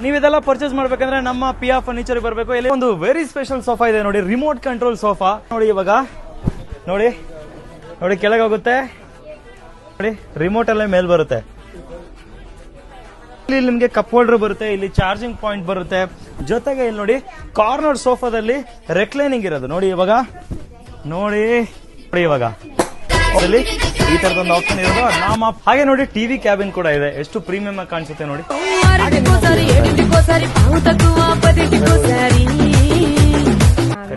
ನೀವಿದೆಲ್ಲ purchase ಮಾಡ್ಬೇಕಂದ್ರೆ ನಮ್ಮ ಪಿಯಾ furniture ಬರಬೇಕು. ಇಲ್ಲಿ ಒಂದು ವೆರಿ ಸ್ಪೆಷಲ್ ಸೋಫಾ ಇದೆ ನೋಡಿ, ರಿಮೋಟ್ ಕಂಟ್ರೋಲ್ ಸೋಫಾ ನೋಡಿ. ಇವಾಗ ನೋಡಿ ನೋಡಿ ಕೆಳಗೆ ಹೋಗುತ್ತೆ ನೋಡಿ, ರಿಮೋಟ್ ಅಲ್ಲೇ ಮೇಲ್ ಬರುತ್ತೆ. ಇಲ್ಲಿ ನಿಮ್ಗೆ ಕಪ್ ಹೋಲ್ಡರ್ ಬರುತ್ತೆ, ಇಲ್ಲಿ ಚಾರ್ಜಿಂಗ್ ಪಾಯಿಂಟ್ ಬರುತ್ತೆ. ಜೊತೆಗೆ ಇಲ್ಲಿ ನೋಡಿ ಕಾರ್ನರ್ ಸೋಫಾದಲ್ಲಿ ರೆಕ್ಲೈನಿಂಗ್ ಇರೋದು ನೋಡಿ. ಇವಾಗ ನೋಡಿ ಇವಾಗ ಈ ತರದೊಂದು ಆಪ್ಷನ್ ಇರೋದು ನಾಮ. ಹಾಗೆ ನೋಡಿ ಟಿವಿ ಕ್ಯಾಬಿನ್ ಕೂಡ ಇದೆ, ಎಷ್ಟು ಪ್ರೀಮಿಯಂ ಆಗಿ ಕಾಣಿಸುತ್ತೆ ನೋಡಿ.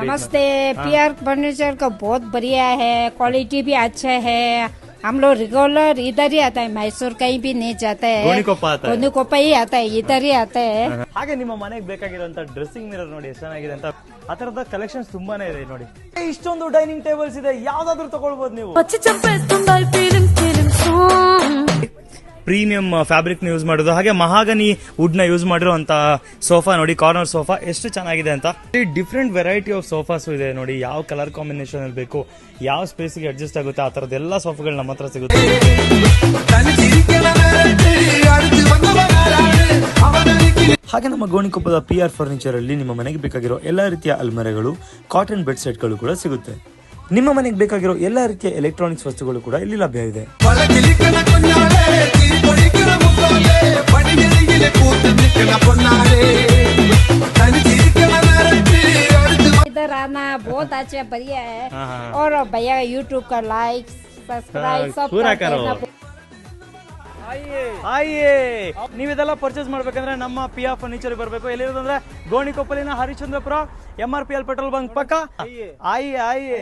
नमस्ते, पीआर फर्नीचर का बहुत बढ़िया है, क्वालिटी भी अच्छा है. हम लोग रेगुलर इधर ही आता है, मैसूर कहीं भी नहीं जाता है, ಗೋಣಿಕೊಪ್ಪ ही आता है, इधर ही आता है. ಹಾಗೆ ನಿಮ್ಮ ಮನೆಗೆ ಬೇಕಾಗಿರುವಂತ ಡ್ರೆಸ್ಸಿಂಗ್ ಮಿರರ್ ನೋಡಿ ಎಷ್ಟು ಚೆನ್ನಾಗಿದೆ ಅಂತ. ಆ ತರದ ಕಲೆಕ್ಷನ್ಸ್ ತುಂಬಾನೇ ಇದೆ ನೋಡಿ. ಇಷ್ಟೊಂದು ಡೈನಿಂಗ್ ಟೇಬಲ್ಸ್ ಇದೆ, ಯಾವ್ದಾದ್ರು ತಗೊಳ್ಬಹುದು ನೀವು. ಪ್ರೀಮಿಯಂ ಫ್ಯಾಬ್ರಿಕ್ ನ ಯೂಸ್ ಮಾಡೋದು, ಹಾಗೆ ಮಹಾಗನಿ ವುಡ್ ನ ಯೂಸ್ ಮಾಡಿರುವಂತ ಸೋಫಾ ನೋಡಿ, ಕಾರ್ನರ್ ಸೋಫಾ ಎಷ್ಟು ಚೆನ್ನಾಗಿದೆ ಅಂತ. ಡಿಫ್ರೆಂಟ್ ವೆರೈಟಿ ಆಫ್ ಸೋಫಾಸ್ ಇದೆ ನೋಡಿ, ಯಾವ ಕಲರ್ ಕಾಂಬಿನೇಷನ್ ಅಲ್ಲಿ ಬೇಕು, ಯಾವ ಸ್ಪೇಸ್ ಗೆ ಅಡ್ಜಸ್ಟ್ ಆಗುತ್ತೆ, ಆ ತರದ ಎಲ್ಲಾ ಸೋಫಾಗಳು ನಮ್ಮ ಹತ್ರ ಸಿಗುತ್ತೆ. ಹಾಗೆ ನಮ್ಮ ಗೋಣಿಕೊಪ್ಪದ ಪಿಆರ್ ಫರ್ನಿಚರ್ ಅಲ್ಲಿ ನಿಮ್ಮ ಮನೆಗೆ ಬೇಕಾಗಿರೋ ಎಲ್ಲಾ ರೀತಿಯ ಅಲ್ಮರೆಗಳು, ಕಾಟನ್ ಬೆಡ್ ಸೆಟ್ ಗಳು ಕೂಡ ಸಿಗುತ್ತೆ. ನಿಮ್ಮ ಮನೆಗೆ ಬೇಕಾಗಿರೋ ಎಲ್ಲಾ ರೀತಿಯ ಎಲೆಕ್ಟ್ರಾನಿಕ್ಸ್ ವಸ್ತುಗಳು ಕೂಡ ಇಲ್ಲಿ ಲಭ್ಯ ಇದೆ. इधर आना बहुत अच्छा बढ़िया है. और भैया यूट्यूब का लाइक सब्सक्राइब सब पूरा करो. ನೀವಿದೆಲ್ಲ ಪರ್ಚೇಸ್ ಮಾಡ್ಬೇಕಂದ್ರೆ ನಮ್ಮ ಪಿಯಾ ಫರ್ನಿಚರ್ ಬರಬೇಕು. ಎಲ್ಲಿರೋದಂದ್ರೆ ಗೋಣಿಕೊಪ್ಪಲಿನ ಹರಿಶ್ಚಂದ್ರಪುರ MRPL ಪೆಟ್ರೋಲ್ ಬಂಕ್ ಪಕ್ಕ. ಆಯ್ಯೆ